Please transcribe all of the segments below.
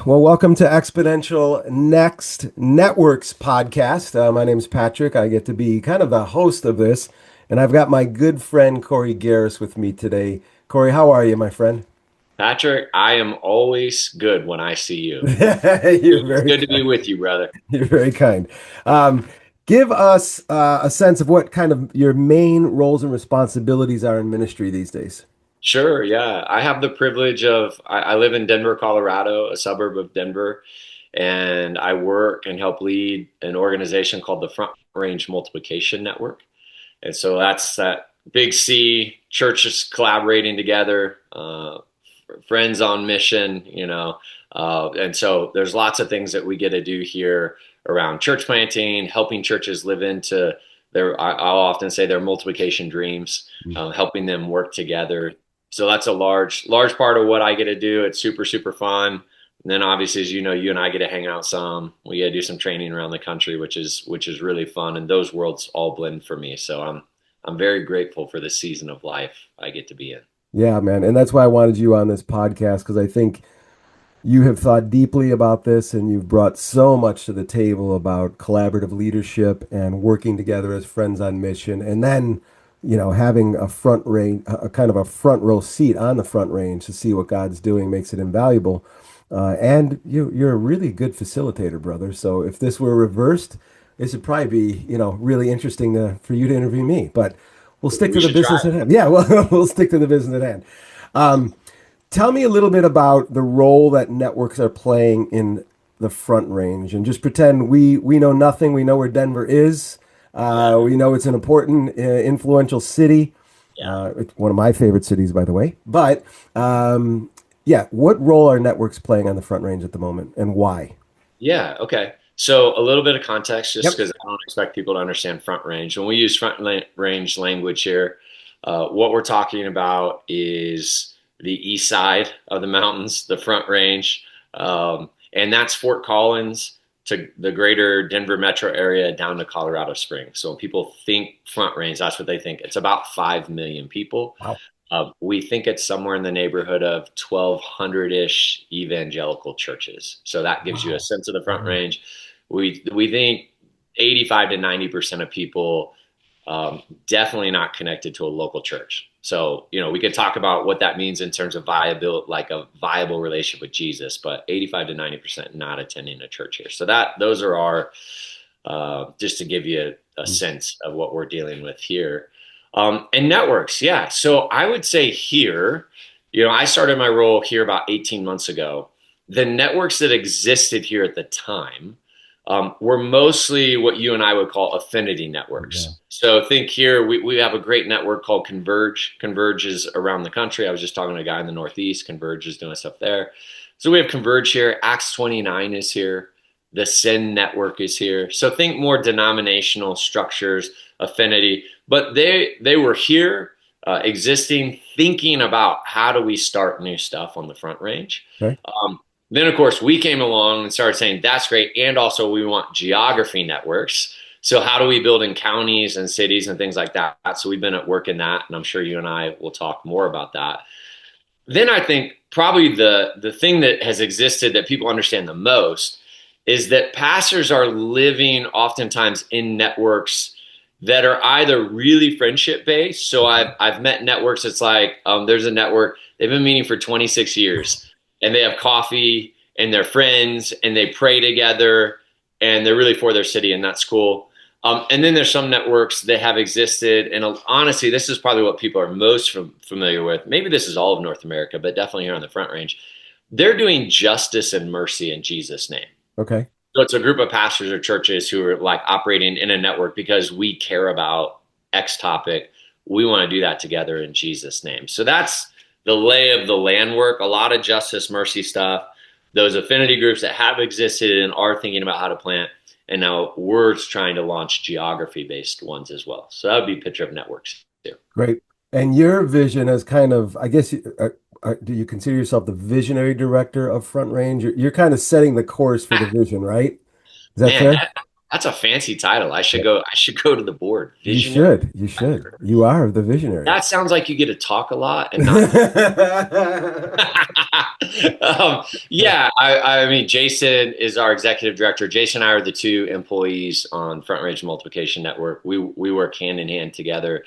Well, welcome to Exponential Next Networks podcast. My name is Patrick. I get to be kind of the host of this, and I've got my good friend Corey Garris with me today. Corey, how are you, my friend? Patrick, I am always good when I see you. You're It's very good to be kind. with you, brother. You're very kind. Um, Give us a sense of what kind of your main roles and responsibilities are in ministry these days. Sure, yeah. I have the privilege I live in Denver, Colorado, a suburb of Denver, and I work and help lead an organization called the Front Range Multiplication Network. And so that's that big C, churches collaborating together, friends on mission, and so there's lots of things that we get to do here around church planting, helping churches live into I'll often say their multiplication dreams, helping them work together. So that's a large part of what I get to do. It's super, super fun. And then obviously, as you know, you and I get to hang out some. We get to do some training around the country, which is really fun. And those worlds all blend for me. So I'm very grateful for the season of life I get to be in. Yeah, man. And that's why I wanted you on this podcast because I think you have thought deeply about this and you've brought so much to the table about collaborative leadership and working together as friends on mission. And then, having a front range, a kind of a front row seat on the front range to see what God's doing makes it invaluable. And you're a really good facilitator, brother. So if this were reversed, this would probably be, really interesting for you to interview me. But we'll stick We to the should try. business at hand. Yeah, well, we'll stick to the business at hand. Um, Tell me a little bit about the role that networks are playing in the Front Range, and just pretend we know nothing. We know where Denver is. Yeah, We know it's an important, influential city. yeah. It's one of my favorite cities, by the way. But yeah, what role are networks playing on the Front Range at the moment, and why? Yeah, okay. So a little bit of context, just Yep. because I don't expect people to understand front range. When we use range language here, what we're talking about is the east side of the mountains, the front range, and that's Fort Collins to the greater Denver metro area down to Colorado Springs. So when people think front range, that's what they think. It's about 5 million people. Wow. We think it's somewhere in the neighborhood of 1,200-ish evangelical churches. So that gives you a Wow. sense of the front Wow. range. We think 85 to 90% of people definitely not connected to a local church. So, we could talk about what that means in terms of like a viable relationship with Jesus, but 85 to 90% not attending a church here. So those are just to give you a sense of what we're dealing with here. And networks, yeah. So I would say here, I started my role here about 18 months ago. The networks that existed here at the time were mostly what you and I would call affinity Yeah. networks. So think here, we have a great network called Converge. Converge is around the country. I was just talking to a guy in the Northeast. Converge is doing stuff there. So we have Converge here. Acts 29 is here. The Send network is here. So think more denominational structures, affinity. But they were here, existing, thinking about how do we start new stuff on the Front Range. Okay. Then, of course, we came along and started saying that's great, and also we want geography networks. So how do we build in counties and cities and things like that? So we've been at work in that, and I'm sure you and I will talk more about that. Then I think probably the thing that has existed that people understand the most is that pastors are living oftentimes in networks that are either really friendship based. So I've met networks. It's like there's a network they've been meeting for 26 years, and they have coffee and they're friends and they pray together and they're really for their city, and that's cool. And then there's some networks that have existed, and honestly, this is probably what people are most familiar with. Maybe this is all of North America, but definitely here on the Front Range. They're doing justice and mercy in Jesus' name. Okay. So it's a group of pastors or churches who are like operating in a network because we care about X topic. We want to do that together in Jesus' name. So that's the lay of the land work, a lot of justice, mercy stuff, those affinity groups that have existed and are thinking about how to plant. And now we're trying to launch geography based ones as well. So that would be a picture of networks too. Great. And your vision as kind of, I guess, do you consider yourself the visionary director of Front Range? You're kind of setting the course for the vision, right? Is that Man, fair? That's a fancy title. I should go to the board. You Visionary. should. You should. You are the visionary. That sounds like you get to talk a lot and not. Yeah, I mean, Jason is our executive director. Jason and I are the two employees on Front Range Multiplication Network. We work hand in hand together.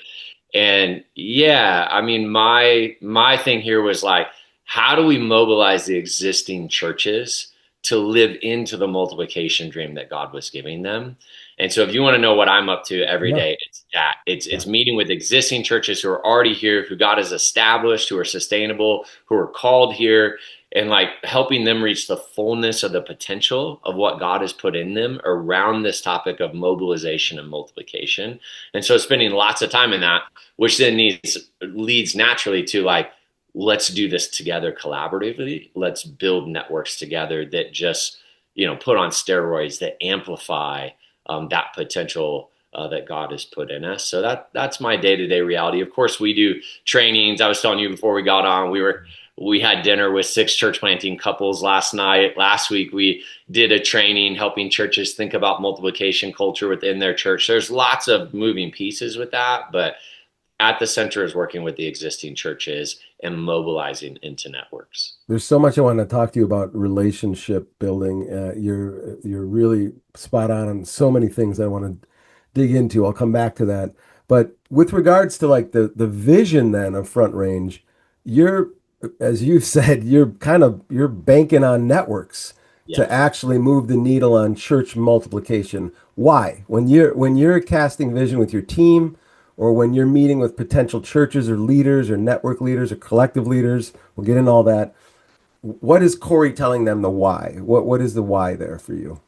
And yeah, I mean, my thing here was like, how do we mobilize the existing churches to live into the multiplication dream that God was giving them? And so if you want to know what I'm up to every Yeah. day, it's that. It's Yeah. it's meeting with existing churches who are already here, who God has established, who are sustainable, who are called here, and like helping them reach the fullness of the potential of what God has put in them around this topic of mobilization and multiplication. And so spending lots of time in that, which then leads naturally to like, let's do this together collaboratively. Let's build networks together that just, put on steroids, that amplify that potential that God has put in us. So that's my day-to-day reality. Of course, we do trainings. I was telling you before we got on, we had dinner with 6 church planting couples last night. Last week, we did a training helping churches think about multiplication culture within their church. There's lots of moving pieces with that, but at the center is working with the existing churches and mobilizing into networks. There's so much I want to talk to you about relationship building. You're really spot on so many things I want to dig into. I'll come back to that. But with regards to like the vision then of Front Range, you're, as you've said, you're banking on networks to Yes. actually move the needle on church multiplication. Why? When you're casting vision with your team, or when you're meeting with potential churches or leaders or network leaders or collective leaders, we'll get into all that. What is Corey telling them the why? What is the why there for you?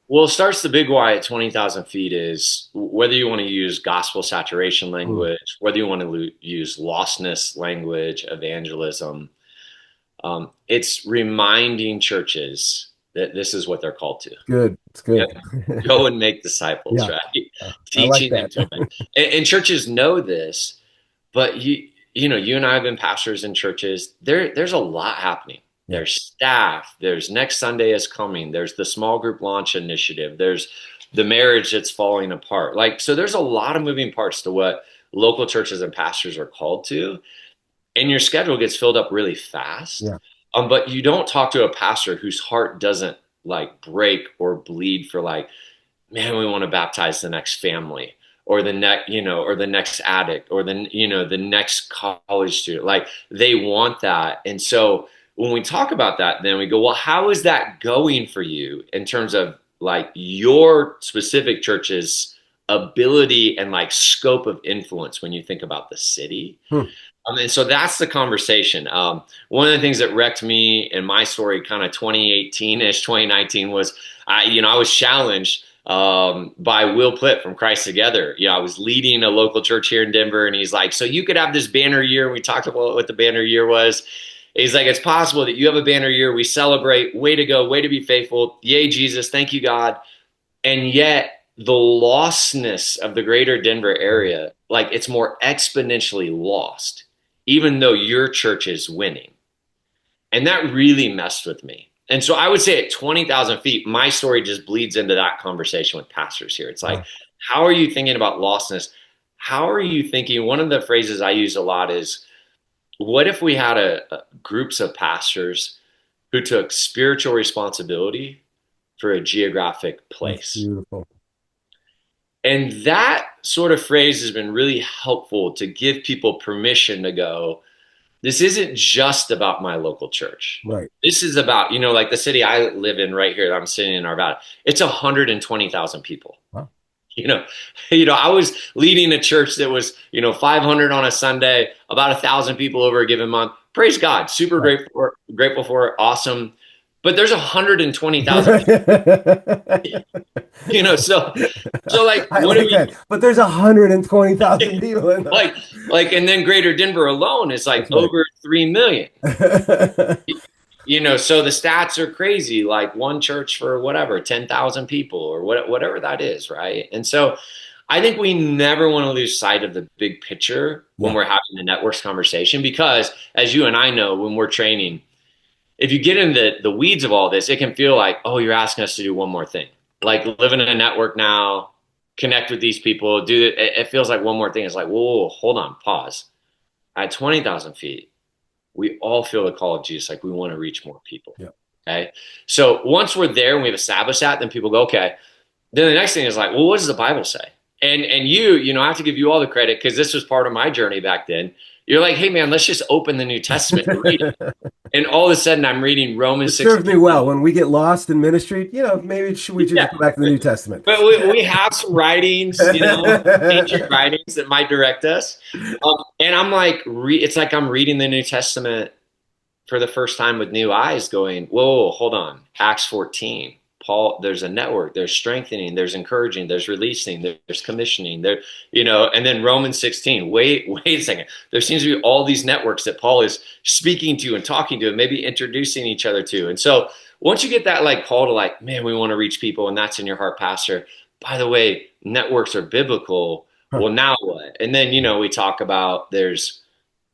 Well, it starts the big why at 20,000 feet is whether you want to use gospel saturation Mm, language, whether you want to use lostness language, evangelism. It's reminding churches that this is what they're called to. good. It's Yeah, good. go and make disciples, Yeah, right? I like Teaching them that. to obey. And churches know this, but you and I have been pastors in churches. There's a lot happening. Yeah, There's staff. There's next Sunday is coming. There's the small group launch initiative. There's the marriage that's falling apart. Like, so there's a lot of moving parts to what local churches and pastors are called to, and your schedule gets filled up really fast. yeah, But you don't talk to a pastor whose heart doesn't like break or bleed for like, man, we want to baptize the next family or the next, or the next addict or the next college student. Like they want that. And so when we talk about that, then we go, well, how is that going for you in terms of like your specific church's ability and like scope of influence when you think about the city? hmm, And so that's the conversation. One of the things that wrecked me in my story, kind of 2018-ish, 2019, was I was challenged by Will Plitt from Christ Together. I was leading a local church here in Denver, and he's like, "So you could have this banner year." And we talked about what the banner year was. He's like, "It's possible that you have a banner year. We celebrate. Way to go. Way to be faithful. Yay, Jesus. Thank you, God." And yet the lostness of the greater Denver area, like it's more exponentially lost, even though your church is winning. And that really messed with me. And so I would say at 20,000 feet, my story just bleeds into that conversation with pastors here. It's like, wow, how are you thinking about lostness? How are you thinking? One of the phrases I use a lot is, what if we had groups of pastors who took spiritual responsibility for a geographic that's place? beautiful. And that sort of phrase has been really helpful to give people permission to go, this isn't just about my local church. Right. This is about, like the city I live in right here that I'm sitting in Arvada. It's 120,000 people. Wow. You know, I was leading a church that was, 500 on a Sunday, about 1,000 people over a given month. Praise God. Super Right. grateful for it. Awesome. But there's 120,000 people, so like, I what do like that. we But there's 120,000 people in the. like, and then Greater Denver alone is like That's right. over 3 million. So the stats are crazy, like one church for whatever, 10,000 people or whatever that is, right? And so I think we never want to lose sight of the big picture when Yeah. we're having the networks conversation, because as you and I know, when we're training, if you get into the weeds of all this, it can feel like, oh, you're asking us to do one more thing. like living in a network now, connect with these people, do it. It feels like one more thing. It's like, whoa, hold on, pause. At 20,000 feet, we all feel the call of Jesus. Like we want to reach more people. Yeah. Okay. So once we're there and we've established that, then people go, okay. Then the next thing is like, well, what does the Bible say? And I have to give you all the credit because this was part of my journey back then. You're like, hey man, let's just open the New Testament and read it. And all of a sudden I'm reading Romans It serves me 16. well when we get lost in ministry. Maybe we should Yeah. just go back to the New Testament. But we have some writings, ancient writings that might direct us. And I'm like, it's like I'm reading the New Testament for the first time with new eyes going, whoa, hold on. Acts 14. Paul, there's a network, there's strengthening, there's encouraging, there's releasing, there's commissioning, and then Romans 16. Wait a second. There seems to be all these networks that Paul is speaking to and talking to and maybe introducing each other to. And so once you get that like call to like, man, we want to reach people and that's in your heart, Pastor. By the way, networks are biblical. Huh. Well, now what? And then, we talk about there's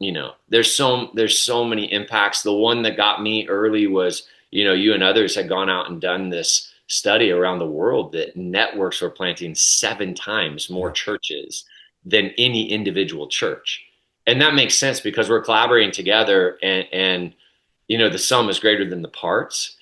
so many impacts. The one that got me early was, you and others had gone out and done this study around the world that networks were planting 7 times more Yeah. churches than any individual church. And that makes sense because we're collaborating together and the sum is greater than the parts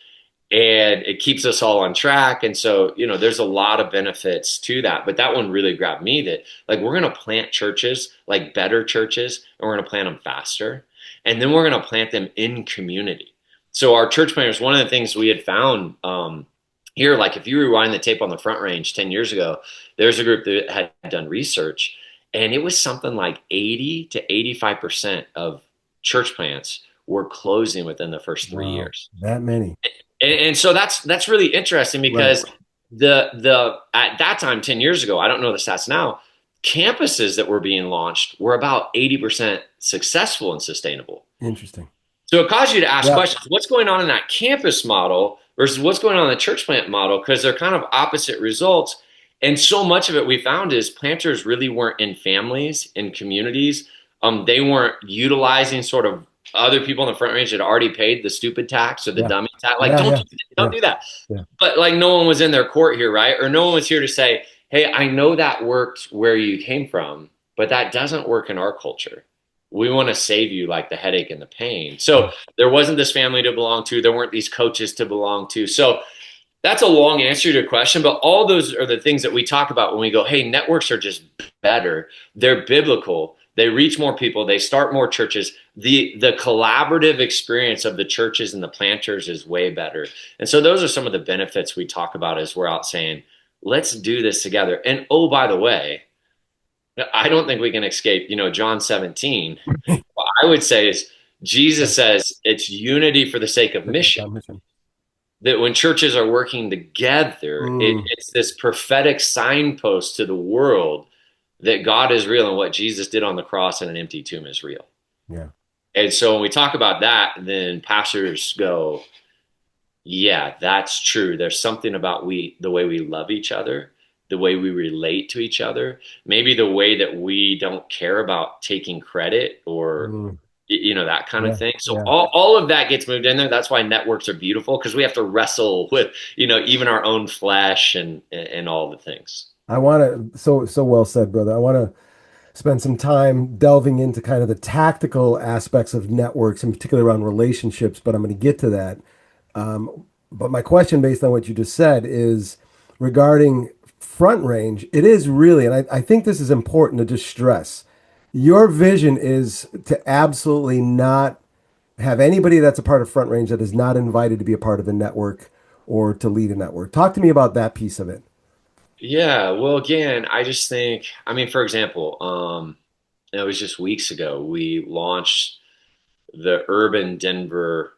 and it keeps us all on track. And so, there's a lot of benefits to that. But that one really grabbed me that like we're going to plant churches, like better churches, and we're going to plant them faster. And then we're going to plant them in community. So our church planters, one of the things we had found here, like if you rewind the tape on the Front Range 10 years ago, there's a group that had done research and it was something like 80 to 85% of church plants were closing within the first 3 years. That many. And so that's really interesting because Right. the at that time 10 years ago, I don't know the stats now, campuses that were being launched were about 80% successful and sustainable. Interesting. So it caused you to ask Yeah. questions. What's going on in that campus model versus what's going on in the church plant model? Because they're kind of opposite results. And so much of it we found is planters really weren't in families, in communities. They weren't utilizing sort of other people in the Front Range that already paid the stupid tax or the Yeah. dummy tax. Like, Yeah. don't Yeah. do that. Don't Yeah. do that. Yeah. But like no one was in their court here, right? Or no one was here to say, hey, I know that worked where you came from, but that doesn't work in our culture. We want to save you like the headache and the pain. So there wasn't this family to belong to. There weren't these coaches to belong to. So that's a long answer to your question, but all those are the things that we talk about when we go, hey, networks are just better. They're biblical. They reach more people. They start more churches. The collaborative experience of the churches and the planters is way better. And so those are some of the benefits we talk about as we're out saying, let's do this together. And oh, by the way, I don't think we can escape, John 17. What I would say is Jesus says it's unity for the sake of mission. That when churches are working together, it's this prophetic signpost to the world that God is real and what Jesus did on the cross in an empty tomb is real. Yeah. And so when we talk about that, then pastors go, yeah, that's true. There's something about the way we love each other, the way we relate to each other, maybe the way that we don't care about taking credit or that kind of thing. So all of that gets moved in there. That's why networks are beautiful because we have to wrestle with, even our own flesh and all the things. I want to, so well said, brother. I want to spend some time delving into kind of the tactical aspects of networks, in particular around relationships, but I'm going to get to that. But my question, based on what you just said, is regarding Front Range. It is really, and I think this is important to just stress, your vision is to absolutely not have anybody that's a part of Front Range that is not invited to be a part of the network or to lead a network. Talk to me about that piece of it. Yeah, well, again, I just think, I mean, for example, it was just weeks ago, we launched the Urban Denver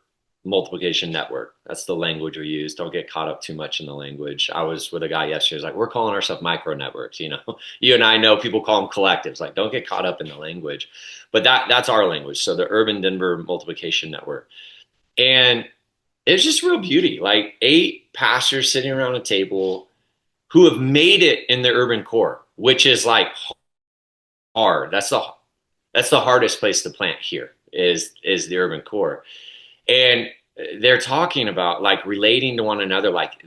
Multiplication Network. That's the language we use. Don't get caught up too much in the language. I was with a guy yesterday. He was like, we're calling ourselves micro networks. You and I know people call them collectives. Like, don't get caught up in the language. But that's our language. So the Urban Denver Multiplication Network. And it's just real beauty. Like 8 pastors sitting around a table who have made it in the urban core, which is like hard. That's the hardest place to plant here is the urban core. And they're talking about like relating to one another. Like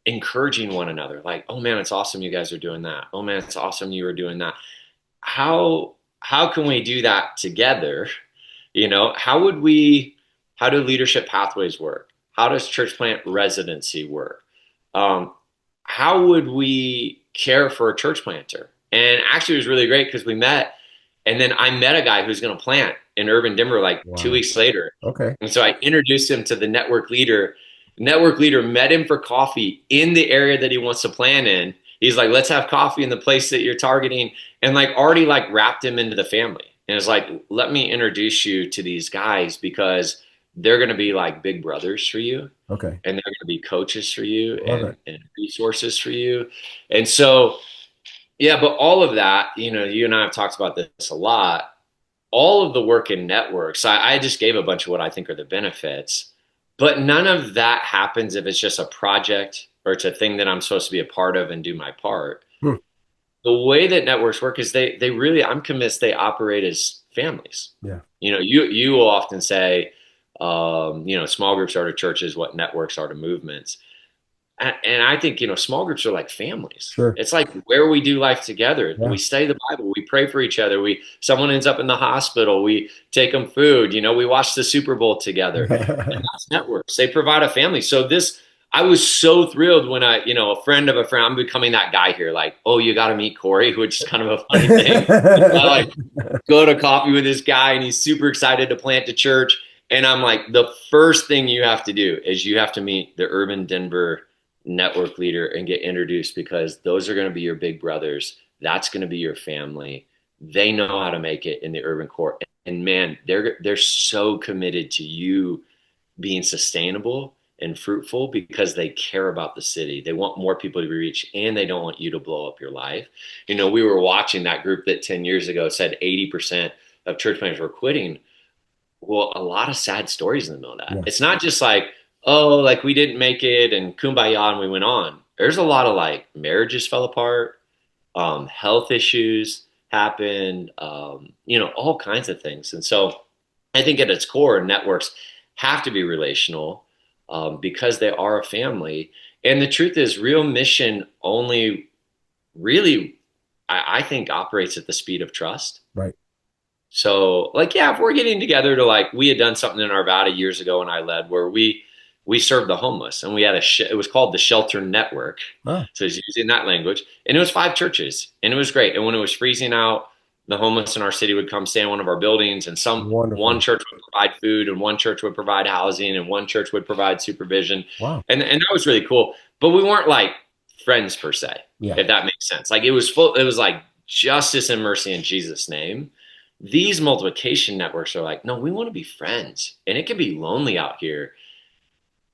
encouraging one another. Like, oh man, it's awesome you guys are doing that. Oh man, it's awesome you were doing that. How can we do that together? How do leadership pathways work? How does church plant residency work? Um, how would we care for a church planter? And actually, it was really great because we met, and then I met a guy who's going to plant in urban Denver like two Wow. weeks later. Okay. And so I introduced him to the network leader. Network leader met him for coffee in the area that he wants to plant in. He's like, let's have coffee in the place that you're targeting, and like already like wrapped him into the family. And it's like, let me introduce you to these guys because they're going to be like big brothers for you, Okay. and they're going to be coaches for you Love it. and resources for you. And so, yeah, but all of that, you and I have talked about this a lot. All of the work in networks, I just gave a bunch of what I think are the benefits, but none of that happens if it's just a project or it's a thing that I'm supposed to be a part of and do my part. Hmm. The way that networks work is they really, I'm convinced they operate as families. Yeah. You will often say, small groups are to churches what networks are to movements. And I think, small groups are like families. Sure. It's like where we do life together. Yeah. We study the Bible. We pray for each other. Someone ends up in the hospital. We take them food. We watch the Super Bowl together. And that's networks. They provide a family. So I was so thrilled when a friend of a friend, I'm becoming that guy here. Like, oh, you got to meet Corey, which is kind of a funny thing. I like go to coffee with this guy and he's super excited to plant a church. And I'm like, the first thing you have to do is you have to meet the urban Denver network leader and get introduced because those are going to be your big brothers. That's going to be your family. They know how to make it in the urban core. And man, they're so committed to you being sustainable and fruitful because they care about the city. They want more people to be reached and they don't want you to blow up your life. We were watching that group that 10 years ago said 80% of church planners were quitting. Well, a lot of sad stories in the middle of that. Yeah. It's not just like, oh, like we didn't make it and kumbaya and we went on. There's a lot of like marriages fell apart, health issues happened, all kinds of things. And so I think at its core, networks have to be relational because they are a family. And the truth is, real mission only really, I think, operates at the speed of trust. Right. So, like, yeah, if we're getting together to like, we had done something in Arvada years ago and I led where we served the homeless and we had it was called the Shelter Network. Ah, So it's using that language and it was 5 churches and it was great. And when it was freezing out, the homeless in our city would come stay in one of our buildings and one wonderful. church would provide food and one church would provide housing and one church would provide supervision. Wow. And that was really cool. But we weren't like friends per se, Yeah. if that makes sense. Like it was like justice and mercy in Jesus' name. These multiplication networks are like, no, we want to be friends. And it can be lonely out here.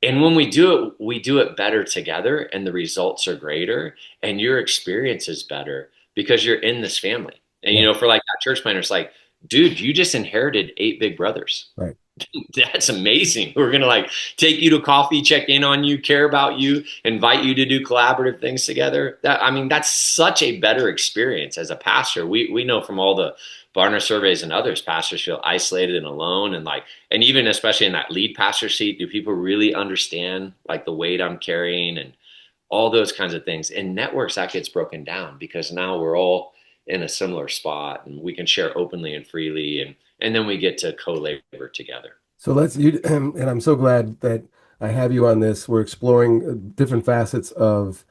And when we do it better together and the results are greater and your experience is better because you're in this family. And, Yeah. for like that church planner, it's like, dude, you just inherited 8 big brothers. Right. That's amazing. We're going to like take you to coffee, check in on you, care about you, invite you to do collaborative things together. That's such a better experience as a pastor. We know from all the Barna surveys and others, pastors feel isolated and alone. And even especially in that lead pastor seat, do people really understand like the weight I'm carrying and all those kinds of things? In networks, that gets broken down because now we're all in a similar spot and we can share openly and freely. And then we get to co-labor together. So and I'm so glad that I have you on this. We're exploring different facets of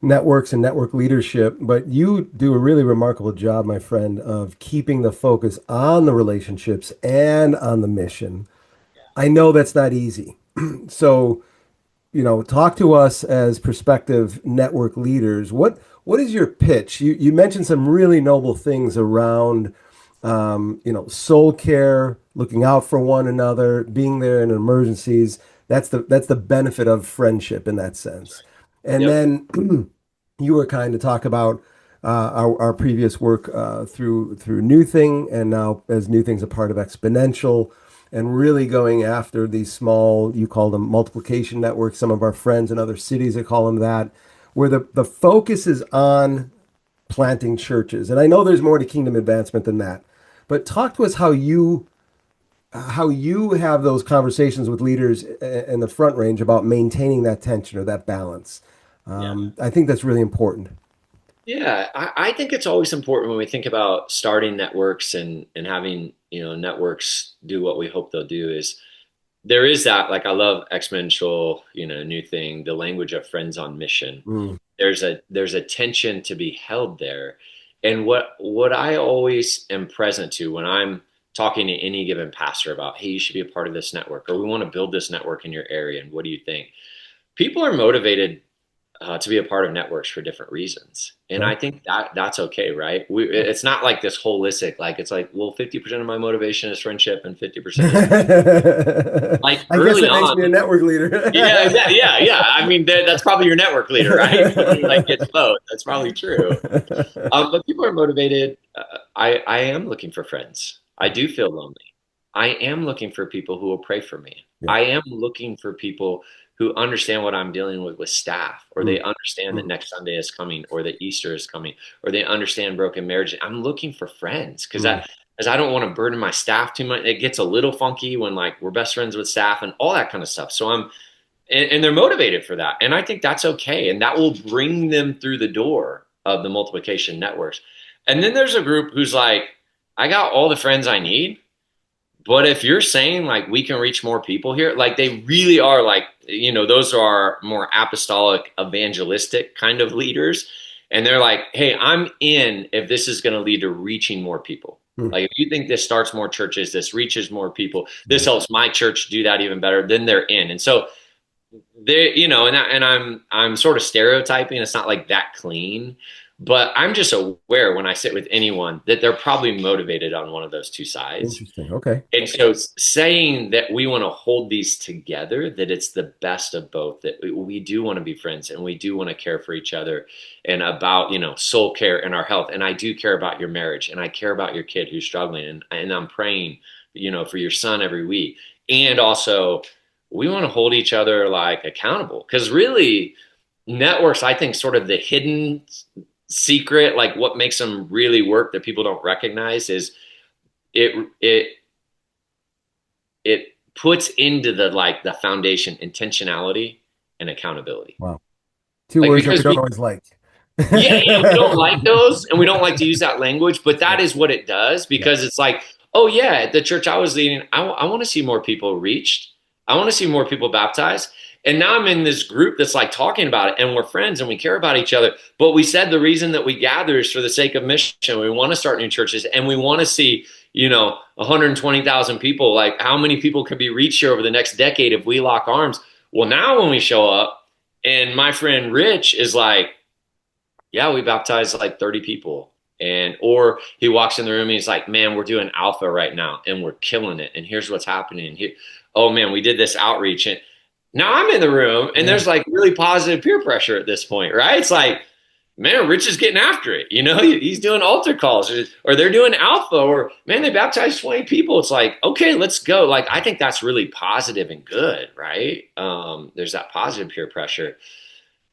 networks and network leadership, but you do a really remarkable job, my friend, of keeping the focus on the relationships and on the mission. I know that's not easy. So, talk to us as prospective network leaders. What is your pitch? You mentioned some really noble things around soul care, looking out for one another, being there in emergencies. That's the benefit of friendship in that sense. And Yep. then you were kind to talk about our previous work through New Thing, and now as New Thing's a part of Exponential, and really going after these small, you call them multiplication networks. Some of our friends in other cities that call them that, where the focus is on planting churches. And I know there's more to kingdom advancement than that, but talk to us how you have those conversations with leaders in the front range about maintaining that tension or that balance. Yeah. I think that's really important. Yeah, I think it's always important when we think about starting networks and having, networks do what we hope they'll do is there is that, like I love exponential, new thing, the language of friends on mission. Mm, There's a tension to be held there. And what I always am present to when I'm talking to any given pastor about, hey, you should be a part of this network, or we want to build this network in your area, and what do you think? People are motivated to be a part of networks for different reasons. And okay. I think that's okay, right? It's not like this holistic, like it's like, well, 50% of my motivation is friendship and 50% is like I guess early that makes on. me a network leader. Yeah, yeah. I mean, that's probably your network leader, right? Somebody like gets both. That's probably true. But people are motivated. I am looking for friends. I do feel lonely. I am looking for people who will pray for me. Yeah. I am looking for people who understand what I'm dealing with staff, or Mm, they understand that mm, next Sunday is coming, or that Easter is coming, or they understand broken marriage. I'm looking for friends mm. because I don't want to burden my staff too much. It gets a little funky when like we're best friends with staff and all that kind of stuff. So and they're motivated for that. And I think that's okay. And that will bring them through the door of the multiplication networks. And then there's a group who's like, I got all the friends I need. But if you're saying like we can reach more people here, like they really are like, those are more apostolic, evangelistic kind of leaders. And they're like, hey, I'm in if this is going to lead to reaching more people. Mm. Like if you think this starts more churches, this reaches more people, this Yeah. helps my church do that even better, then they're in. And so they, and I'm sort of stereotyping. It's not like that clean, but I'm just aware when I sit with anyone that they're probably motivated on one of those two sides. Interesting. Okay. And so saying that we want to hold these together, that it's the best of both, that we do want to be friends and we do want to care for each other and about, soul care and our health. And I do care about your marriage and I care about your kid who's struggling. And I'm praying, for your son every week. And also we want to hold each other like accountable because really networks, I think sort of the hidden secret, like what makes them really work that people don't recognize is it, it, it puts into the foundation intentionality and accountability. Wow. Two Like words that we because don't we always like. yeah, we don't like those and we don't like to use that language, but Yeah. that is what it does Yeah. because it's like, oh yeah, at the church I was leading, I want to see more people reached. I want to see more people baptized. And now I'm in this group that's like talking about it and we're friends and we care about each other. But we said the reason that we gather is for the sake of mission. We want to start new churches and we want to see, 120,000 people. Like how many people can be reached here over the next decade if we lock arms? Well, now when we show up and my friend Rich is like, yeah, we baptized like 30 people. And or he walks in the room and he's like, man, we're doing alpha right now and we're killing it. And here's what's happening here. Oh man, we did this outreach. And now I'm in the room and Yeah. there's like really positive peer pressure at this point, right? It's like, man, Rich is getting after it. He's doing altar calls or they're doing alpha or man, they baptized 20 people. It's like, okay, let's go. Like, I think that's really positive and good, right? There's that positive peer pressure.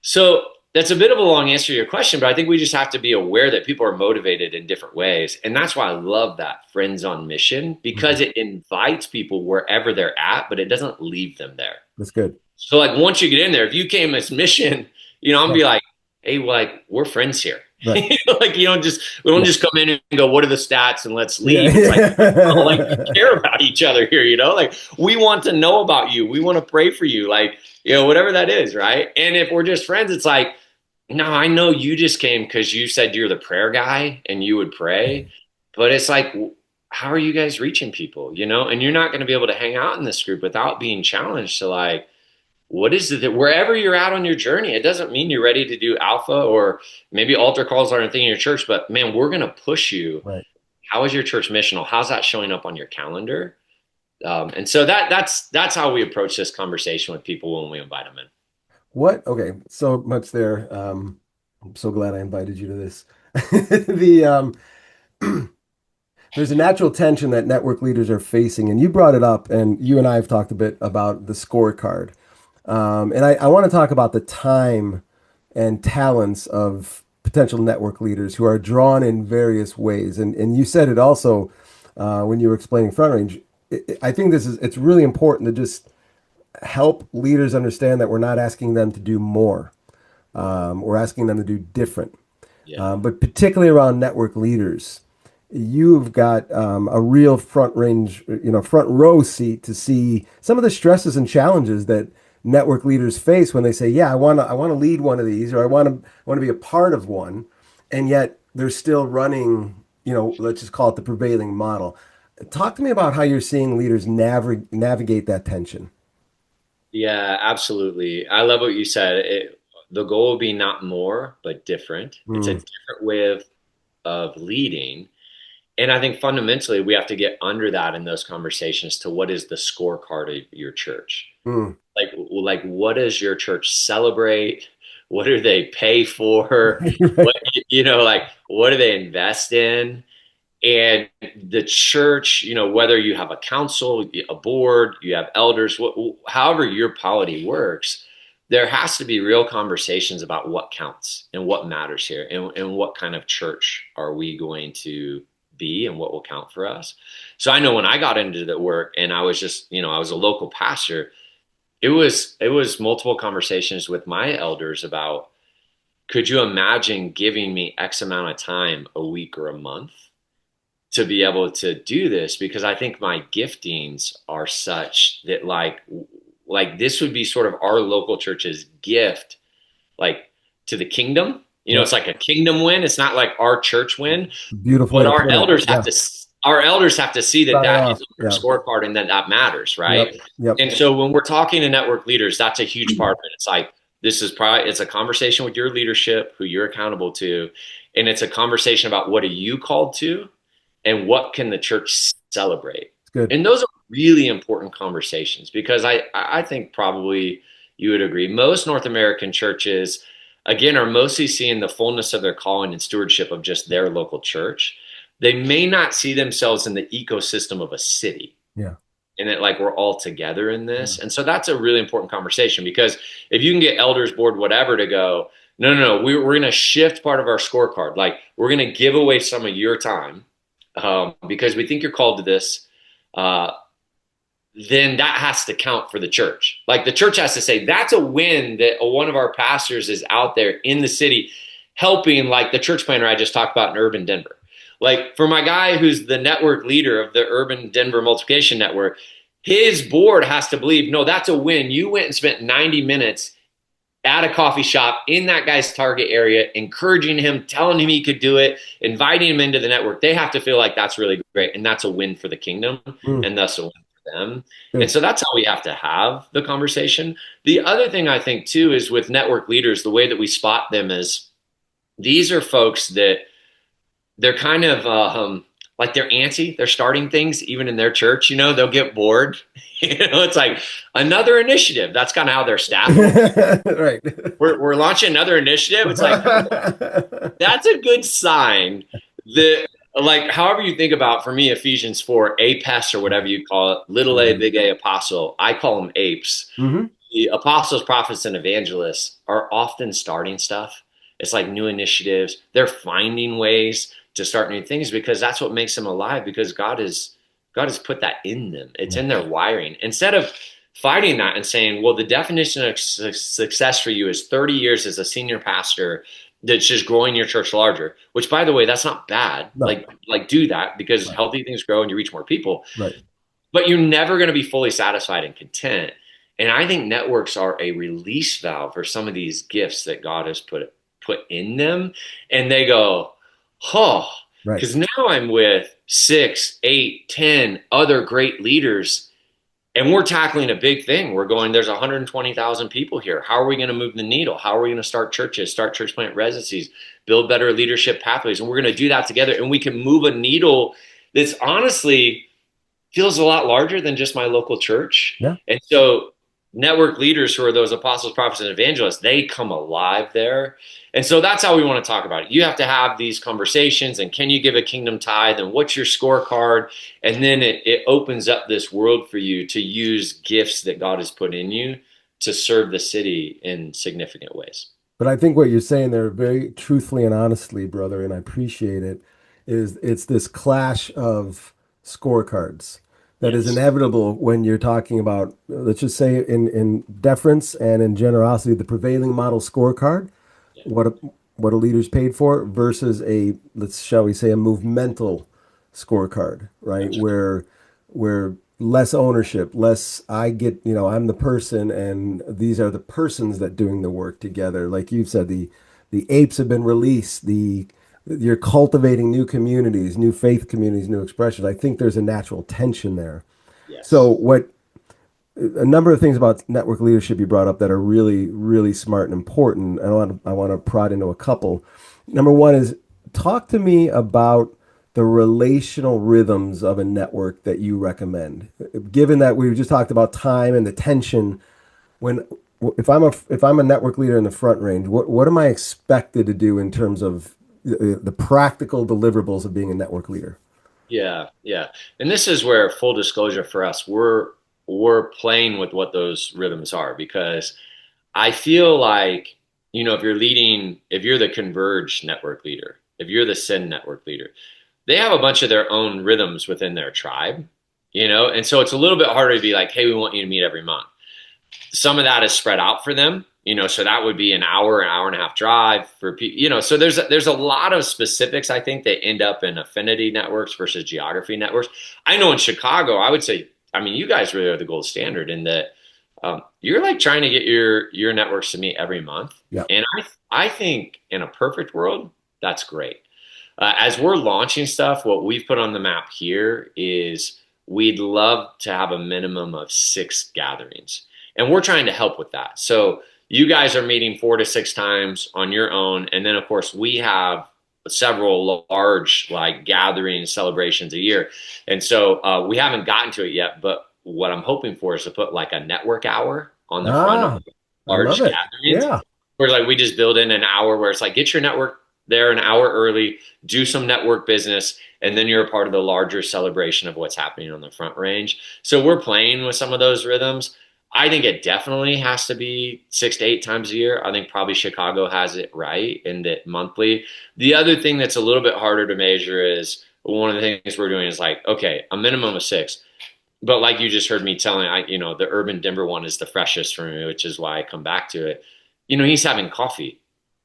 So that's a bit of a long answer to your question, but I think we just have to be aware that people are motivated in different ways. And that's why I love that Friends on Mission because Mhm. it invites people wherever they're at, but it doesn't leave them there. That's good. So like once you get in there, if you came as mission, I'm gonna Yeah. be like, hey, well, like we're friends here. Right. Like we don't Yeah. just come in and go, what are the stats and let's Yeah. leave. It's like, oh, like we care about each other here, like we want to know about you. We want to pray for you, like, whatever that is, right? And if we're just friends, it's like, no, I know you just came because you said you're the prayer guy and you would pray, but it's like, how are you guys reaching people, And you're not going to be able to hang out in this group without being challenged to like, what is it that wherever you're at on your journey, it doesn't mean you're ready to do alpha or maybe altar calls aren't a thing in your church, but man, we're going to push you. Right. How is your church missional? How's that showing up on your calendar? And so that's how we approach this conversation with people when we invite them in. What? Okay. So much there. I'm so glad I invited you to this. The there's a natural tension that network leaders are facing, and you brought it up, and you and I have talked a bit about the scorecard. And I want to talk about the time and talents of potential network leaders who are drawn in various ways. And you said it also when you were explaining Front Range. I think it's really important to just help leaders understand that we're not asking them to do more. We're asking them to do different. Yeah. But particularly around network leaders, you've got a real front range, front row seat to see some of the stresses and challenges that network leaders face when they say, "Yeah, I want to lead one of these, or I want to be a part of one," and yet they're still running, let's just call it the prevailing model. Talk to me about how you're seeing leaders navigate that tension. Yeah, absolutely. I love what you said. The goal would be not more, but different. It's a Mm, different way of leading. And I think fundamentally we have to get under that in those conversations to what is the scorecard of your church? mm. Like what does your church celebrate? What do they pay for? What, Right. like what do they invest in? And the church, whether you have a council, a board, you have elders, however your polity works, there has to be real conversations about what counts and what matters here, and what kind of church are we going to be and what will count for us. So I know when I got into the work and I was just, I was a local pastor, it was multiple conversations with my elders about, could you imagine giving me X amount of time a week or a month to be able to do this, because I think my giftings are such that like this would be sort of our local church's gift, like, to the kingdom. It's Yep. like a kingdom win. It's not like our church win, Beautiful way but to put it. Yeah. our elders have to see that Start it that is off. on our Yeah. scorecard and that matters, Yep. right? Yep. And so when we're talking to network leaders, that's a huge part of it. It's like, it's a conversation with your leadership, who you're accountable to, and it's a conversation about what are you called to and what can the church celebrate. It's good. And those are really important conversations, because I think probably you would agree most North American churches, again, are mostly seeing the fullness of their calling and stewardship of just their local church. They may not see themselves in the ecosystem of a city, Yeah. and that like we're all together in Yeah. this. And so that's a really important conversation, because if you can get elders board, whatever, to go, no, no, no, we're going to shift part of our scorecard. Like, we're going to give away some of your time, because we think you're called to this. Uh, then that has to count for the church. Like, the church has to say that's a win that one of our pastors is out there in the city helping, like the church planner I just talked about in urban Denver. Like, for my guy who's the network leader of the urban Denver multiplication network, his board has to believe, no, that's a win. You went and spent 90 minutes at a coffee shop in that guy's target area, encouraging him, telling him he could do it, inviting him into the network. They have to feel like that's really great. And that's a win for the kingdom, Mm, and thus a win for them. And good. so that's how we have to have the conversation. The other thing I think too is with network leaders, the way that we spot them is, these are folks that they're kind of like they're antsy. They're starting things even in their church. Theyll get bored. It's like another initiative. That's kind of how their staff will. Right. We're launching another initiative. It's like, that's a good sign that, like, however you think about, for me, Ephesians 4, APES, or whatever you call it, little a, Mhm. big A, apostle. I call them apes. Mhm. The apostles, prophets, and evangelists are often starting stuff. It's like new initiatives. They're finding ways to start new things, because that's what makes them alive, because God has put that in them. It's Yeah. in their wiring. Instead of fighting that and saying, well, the definition of success for you is 30 years as a senior pastor that's just growing your church larger, which, by the way, that's not bad. No. Like do that, because Right. healthy things grow and you reach more people, Right. but you're never going to be fully satisfied and content. And I think networks are a release valve for some of these gifts that God has put in them. And they go, oh, Right. because now I'm with 6, 8, 10 other great leaders, and we're tackling a big thing. We're going, there's 120,000 people here. How are we going to move the needle? How are we going to start churches, start church plant residencies, build better leadership pathways? And we're going to do that together. And we can move a needle that's honestly feels a lot larger than just my local church. Yeah. And so network leaders, who are those apostles, prophets, and evangelists, they come alive there. And so that's how we want to talk about it. You have to have these conversations, and can you give a kingdom tithe, and what's your scorecard? And then it opens up this world for you to use gifts that God has put in you to serve the city in significant ways. But I think what you're saying there very truthfully and honestly, brother, and I appreciate it, is it's this clash of scorecards that is Yes. inevitable when you're talking about, let's just say in deference and in generosity, the prevailing model scorecard. what a, what a leader's paid for versus a, let's shall we say, a movemental scorecard, right? That's right. Where less ownership, less I get, I'm the person and these are the persons that doing the work together. Like you've said, the apes have been released. The You're cultivating new communities, new faith communities, new expressions. I think there's a natural tension there. So Yes. what a number of things about network leadership you brought up that are really, really smart and important. I want to prod into a couple. Number one is talk to me about the relational rhythms of a network that you recommend. Given that we just talked about time and the tension, when if I'm a network leader in the front range, what am I expected to do in terms of the practical deliverables of being a network leader? Yeah, yeah. And this is where full disclosure for us, we're playing with what those rhythms are because I feel like, if you're the Converge network leader, if you're the Send network leader, they have a bunch of their own rhythms within their tribe, and so it's a little bit harder to be like, hey, we want you to meet every month. Some of that is spread out for them, so that would be an hour and a half drive for people, so there's a lot of specifics I think that end up in affinity networks versus geography networks. I know in Chicago, I would say, I mean, you guys really are the gold standard in that you're like trying to get your networks to meet every month. Yeah. And I think in a perfect world, that's great. As we're launching stuff, what we've put on the map here is we'd love to have a minimum of 6 gatherings. And we're trying to help with that. So you guys are meeting 4 to 6 times on your own. And then, of course, we have several large like gatherings, celebrations a year. And so we haven't gotten to it yet. But what I'm hoping for is to put like a network hour on the front of Ah, I love large it. gatherings Yeah. where like we just build in an hour where it's like get your network there an hour early, do some network business, and then you're a part of the larger celebration of what's happening on the front range. So we're playing with some of those rhythms. I think it definitely has to be 6 to 8 times a year. I think probably Chicago has it right in that monthly. The other thing that's a little bit harder to measure is one of the things we're doing is like, okay, a minimum of 6. But like you just heard me telling, the Urban Denver one is the freshest for me, which is why I come back to it. He's having coffee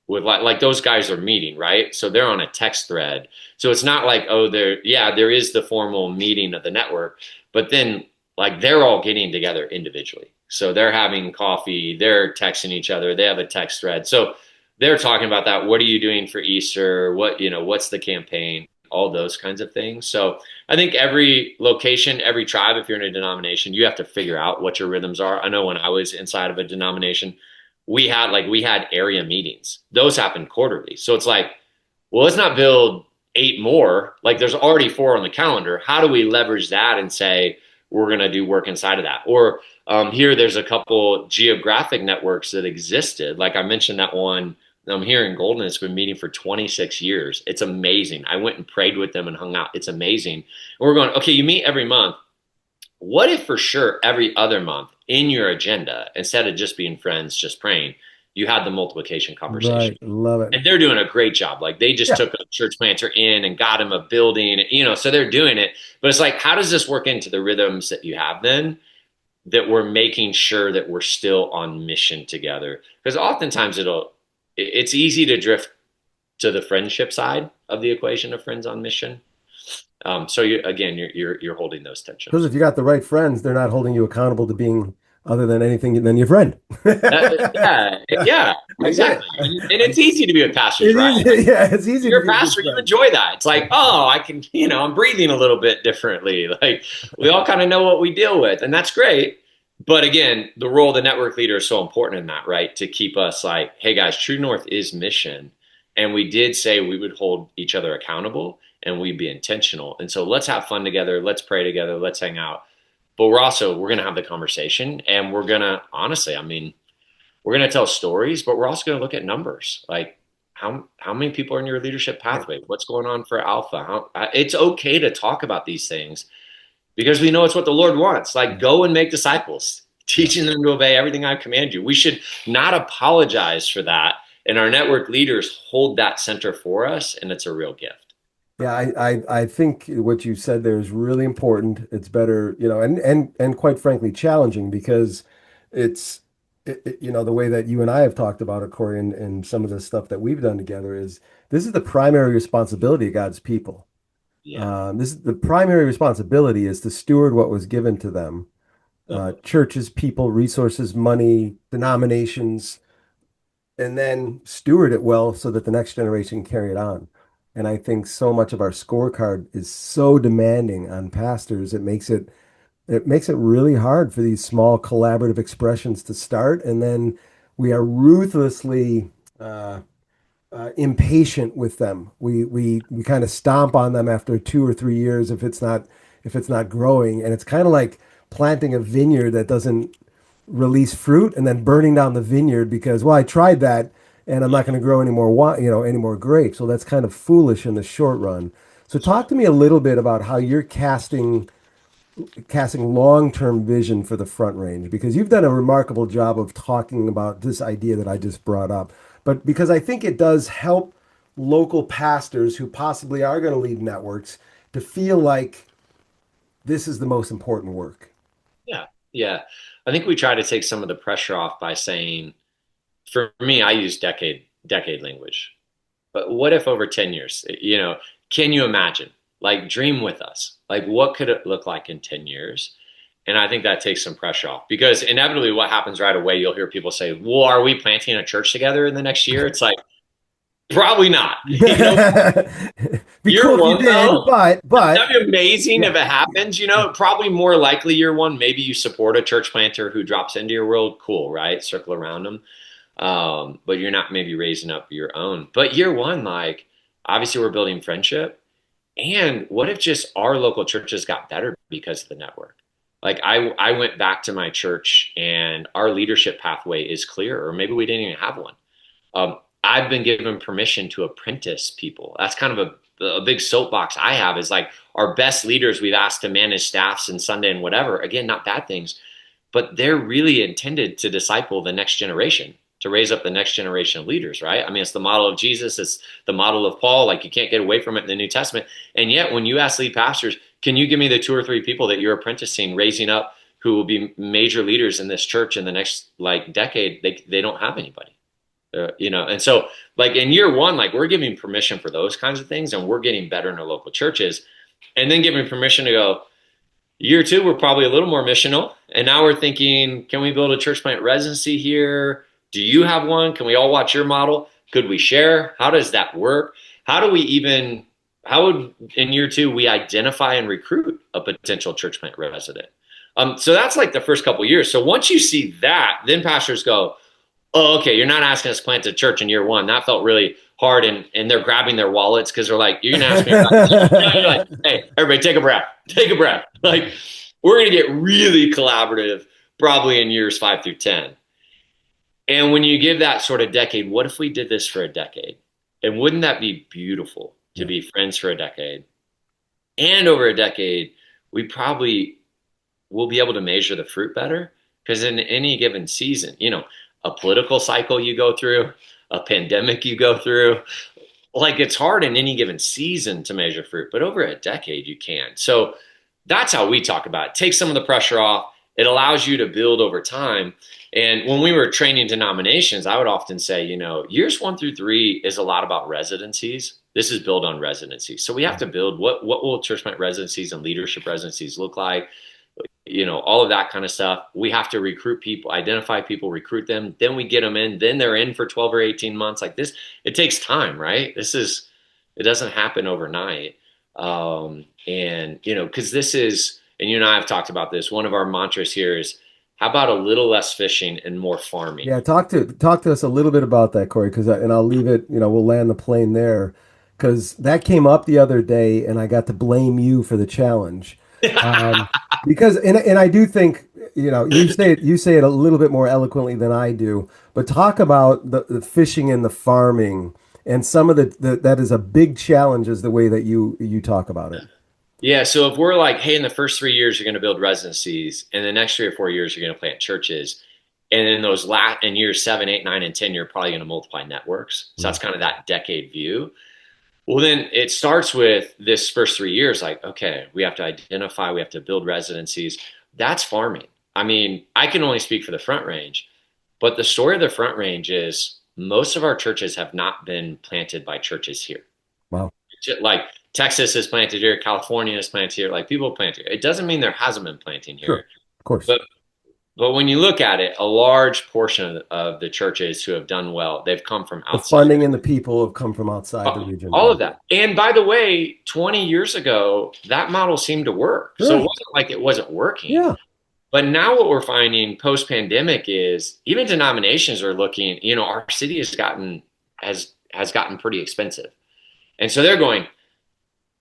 with like those guys are meeting, right? So they're on a text thread. So it's not like, oh, there is the formal meeting of the network, but then like they're all getting together individually. So they're having coffee, they're texting each other, they have a text thread. So they're talking about that. What are you doing for Easter? What's the campaign? All those kinds of things. So I think every location, every tribe, if you're in a denomination, you have to figure out what your rhythms are. I know when I was inside of a denomination, we had area meetings. Those happen quarterly. So it's like, well, let's not build 8 more. Like there's already 4 on the calendar. How do we leverage that and say we're going to do work inside of that? Or here, there's a couple geographic networks that existed. Like I mentioned that one here in Golden. It's been meeting for 26 years. It's amazing. I went and prayed with them and hung out. It's amazing. And we're going, okay, you meet every month. What if for sure every other month in your agenda, instead of just being friends, just praying, you had the multiplication conversation? Right. Love it. And they're doing a great job. Like they just Yeah. took a church planter in and got him a building, so they're doing it. But it's like, how does this work into the rhythms that you have then that we're making sure that we're still on mission together? Because oftentimes it's easy to drift to the friendship side of the equation of friends on mission. So you're holding those Because tensions. if you got the right friends, they're not holding you accountable to being other than anything than your friend. Yeah, Yeah, yeah, I get it. exactly. And it's easy to be with pastors, It's right? easy. Yeah, it's easy to You're a be a good pastor, you friend. enjoy that. It's like, oh, I can, I'm breathing a little bit differently. Like we all kind of know what we deal with, and that's great. But again, the role of the network leader is so important in that, right? To keep us like, hey guys, True North is mission. And we did say we would hold each other accountable and we'd be intentional. And so let's have fun together, let's pray together, let's hang out. But we're gonna have the conversation and we're gonna honestly, I mean, we're going to tell stories, but we're also going to look at numbers. Like how many people are in your leadership Yeah. pathway? What's going on for Alpha? It's okay to talk about these things because we know it's what the Lord wants. Like go and make disciples, Yeah. teaching them to obey everything I command you. We should not apologize for that. And our network leaders hold that center for us, and it's a real gift. Yeah, I think what you said there is really important. It's better, and quite frankly, challenging because it's the way that you and I have talked about it, Corey, and some of the stuff that we've done together is this is the primary responsibility of God's people. Yeah. This is the primary responsibility is to steward what was given to them. Uh-huh. Churches, people, resources, money, denominations, and then steward it well so that the next generation can carry it on. And I think so much of our scorecard is so demanding on pastors, it makes it really hard for these small collaborative expressions to start, and then we are ruthlessly uh, impatient with them. We kind of stomp on them after 2 or 3 years if it's not growing, and it's kind of like planting a vineyard that doesn't release fruit and then burning down the vineyard because, well, I tried that and I'm not going to grow any more any more grapes. So that's kind of foolish in the short run. So talk to me a little bit about how you're casting long-term vision for the Front Range, because you've done a remarkable job of talking about this idea that I just brought up. But because I think it does help local pastors who possibly are going to lead networks to feel like this is the most important work. Yeah. Yeah. I think we try to take some of the pressure off by saying, for me, I use decade language. But what if over 10 years, can you imagine? Like dream with us. Like what could it look like in 10 years? And I think that takes some pressure off because inevitably what happens right away, you'll hear people say, well, are we planting a church together in the next year? It's like, probably not. Be Year cool if you one did, though, but that'd be amazing yeah. if it happens. Probably more likely year one, maybe you support a church planter who drops into your world. Cool, right? Circle around them. But you're not maybe raising up your own. But year one, like obviously we're building friendship. And what if just our local churches got better because of the network? Like I went back to my church and our leadership pathway is clear, or maybe we didn't even have one. I've been given permission to apprentice people. That's kind of a big soapbox I have is like our best leaders we've asked to manage staffs and Sunday and whatever. Again, not bad things, but they're really intended to disciple the next generation, to raise up the next generation of leaders, right? I mean, it's the model of Jesus, it's the model of Paul. Like you can't get away from it in the New Testament. And yet, when you ask lead pastors, can you give me the 2 or 3 people that you're apprenticing, raising up, who will be major leaders in this church in the next like decade? They don't have anybody. And so like in year one, like we're giving permission for those kinds of things, and we're getting better in our local churches, and then giving permission to go. Year two, we're probably a little more missional. And now we're thinking, can we build a church plant residency here? Do you have one? Can we all watch your model? Could we share? How does that work? How would, in year two, we identify and recruit a potential church plant resident? So that's like the first couple of years. So once you see that, then pastors go, oh, okay, you're not asking us to plant a church in year one. That felt really hard. And they're grabbing their wallets because they're like, you're going to ask me about this. Now you're like, hey, everybody take a breath. Take a breath. Like, we're going to get really collaborative probably in years 5 through 10. And when you give that sort of decade, what if we did this for a decade? And wouldn't that be beautiful to Yeah. be friends for a decade? And over a decade, we probably will be able to measure the fruit better because in any given season, a political cycle you go through, a pandemic you go through, like it's hard in any given season to measure fruit, but over a decade you can. So that's how we talk about it. Take some of the pressure off. It allows you to build over time. And when we were training denominations, I would often say, years 1 through 3 is a lot about residencies. This is built on residencies. So we have to build what will church plant residencies and leadership residencies look like? All of that kind of stuff. We have to recruit people, identify people, recruit them. Then we get them in. Then they're in for 12 or 18 months. Like this, it takes time, right? It doesn't happen overnight. Because this is, and you and I have talked about this. One of our mantras here is, how about a little less fishing and more farming? Yeah, talk to us a little bit about that, Corey, and I'll leave it, we'll land the plane there because that came up the other day and I got to blame you for the challenge. Um, because and I do think, you say it a little bit more eloquently than I do, but talk about the fishing and the farming and some of that is a big challenge is the way that you talk about it. Yeah, so if we're like, hey, in the first 3 years you're going to build residencies, and the next 3 or 4 years you're going to plant churches, and in in years 7, 8, 9, and 10 you're probably going to multiply networks. So that's kind of that decade view. Well, then it starts with this first 3 years, like, okay, we have to identify, we have to build residencies. That's farming. I mean, I can only speak for the Front Range, But the story of the Front Range is most of our churches have not been planted by churches here. Wow. Like Texas is planted here, California is planted here, like people plant here. It doesn't mean there hasn't been planting Sure. here, Of course. but when you look at it, a large portion of the churches who have done well, they've come from The outside. funding and the people have come from outside the region. All of that. And by the way, 20 years ago, that model seemed to work. So it Sure. wasn't like it wasn't working. Yeah. But now what we're finding post pandemic is even denominations are looking, our city has gotten pretty expensive. And so they're going,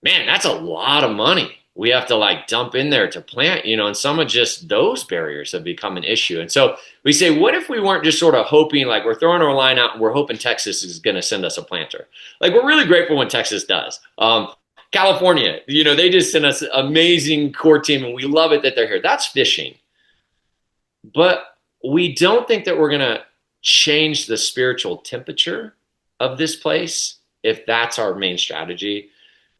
man, that's a lot of money. We have to like dump in there to plant, and some of just those barriers have become an issue. And so we say, what if we weren't just sort of hoping, like we're throwing our line out and we're hoping Texas is going to send us a planter? Like we're really grateful when Texas does. California, they just sent us an amazing core team and we love it that they're here. That's fishing. But we don't think that we're going to change the spiritual temperature of this place if that's our main strategy.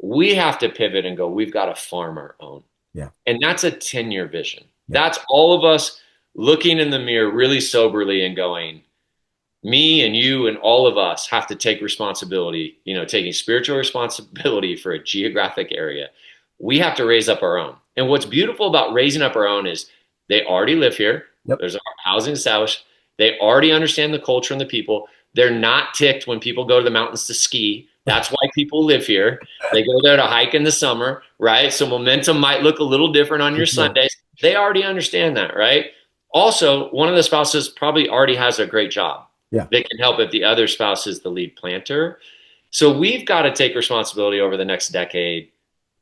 We have to pivot and go, we've got to farm our own. Yeah. And that's a 10-year vision. Yeah. That's all of us looking in the mirror really soberly and going, me and you and all of us have to take responsibility, taking spiritual responsibility for a geographic area. We have to raise up our own. And what's beautiful about raising up our own is they already live here. Yep. There's housing established. They already understand the culture and the people. They're not ticked when people go to the mountains to ski. That's why people live here. They go there to hike in the summer, right? So momentum might look a little different on your Sundays. They already understand that, right? Also, one of the spouses probably already has a great job. Yeah. They can help if the other spouse is the lead planter. So we've got to take responsibility over the next decade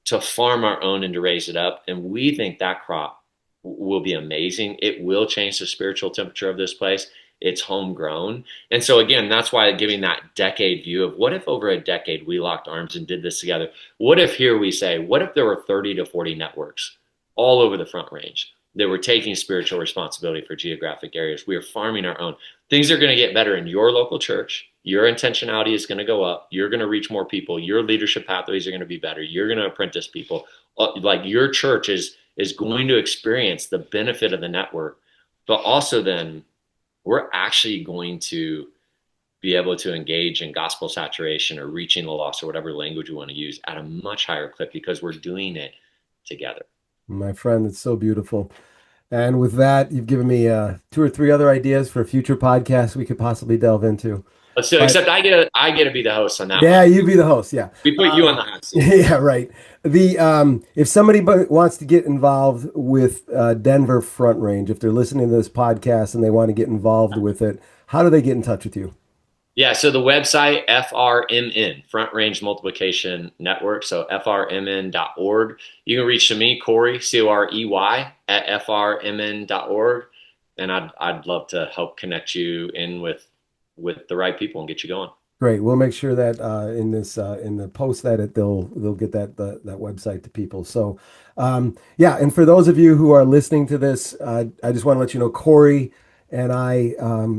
to farm our own and to raise it up. And we think that crop will be amazing. It will change the spiritual temperature of this place. It's homegrown. And so again, that's why giving that decade view of what if over a decade we locked arms and did this together? What if here we say, what if there were 30 to 40 networks all over the Front Range that were taking spiritual responsibility for geographic areas? We are farming our own. Things are going to get better in your local church. Your intentionality is going to go up. You're going to reach more people. Your leadership pathways are going to be better. You're going to apprentice people. Like your church is going to experience the benefit of the network, but also then we're actually going to be able to engage in gospel saturation or reaching the lost or whatever language we want to use at a much higher clip because we're doing it together. My friend, it's so beautiful. And with that, you've given me 2 or 3 other ideas for future podcasts we could possibly delve into. Let's do it. Except I get to be the host on that Yeah, one. you be the host. Yeah. We put you on the hot seat. Yeah, right. If somebody wants to get involved with Denver Front Range, if they're listening to this podcast and they want to get involved with it, how do they get in touch with you? Yeah, so the website, FRMN, Front Range Multiplication Network, so FRMN.org. You can reach to me, Corey, Corey, at FRMN.org. And I'd love to help connect you in with the right people and get you going. Great. We'll make sure that in the post that they'll get that website to people. So yeah, and for those of you who are listening to this, I just want to let you know Corey and I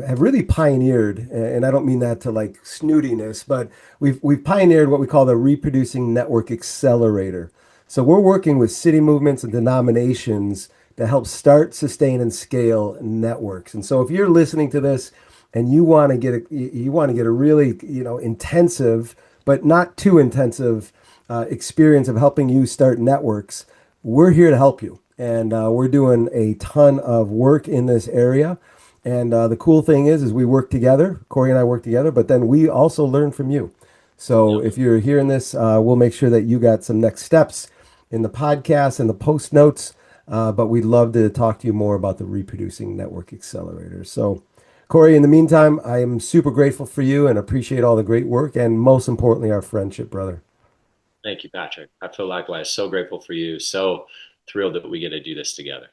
have really pioneered, and I don't mean that to like snootiness, but we've pioneered what we call the Reproducing Network Accelerator. So we're working with city movements and denominations to help start, sustain, and scale networks. And so if you're listening to this and you want to get a really intensive but not too intensive experience of helping you start networks, we're here to help you, and we're doing a ton of work in this area. And the cool thing is we work together. Corey and I work together, but then we also learn from you. So if you're hearing this, we'll make sure that you got some next steps in the podcast and the post notes. But we'd love to talk to you more about the Reproducing Network Accelerator. So, Corey, in the meantime, I am super grateful for you and appreciate all the great work and most importantly, our friendship, brother. Thank you, Patrick. I feel likewise. So grateful for you. So thrilled that we get to do this together.